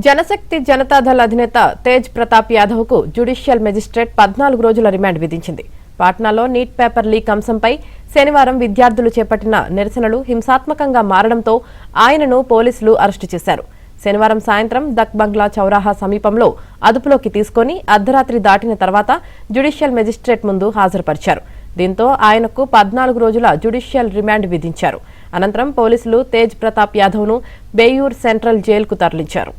జనశక్తి జనతాదళ్ అధినేత తేజ్ ప్రతాప్ యాదవ్ కు judicial magistrate 14 రోజుల రిమాండ్ విధించింది. పాట్నాలో నీట్ పేపర్ లీక్ అంశంపై శనివారం విద్యార్థులు చేపట్టిన నిరసనలు హింసాత్మకంగా మారడంతో ఆయనను పోలీసులు అరెస్టు చేశారు. శనివారం సాయంత్రం దక్ బంగ్లా చౌరాహా సమీపంలో అదుపులోకి తీసుకుని అర్ధరాత్రి దాటిన తర్వాత జ్యుడిషియల్ మెజిస్ట్రేట్ ముందు హాజరుపరిచారు. దీంతో ఆయనకు 14 రోజుల జ్యుడిషియల్ రిమాండ్ విధించారు. అనంతరం పోలీసులు తేజ్ ప్రతాప్ యాదవ్ ను బేయూర్ సెంట్రల్ జైలుకు తరలించారు.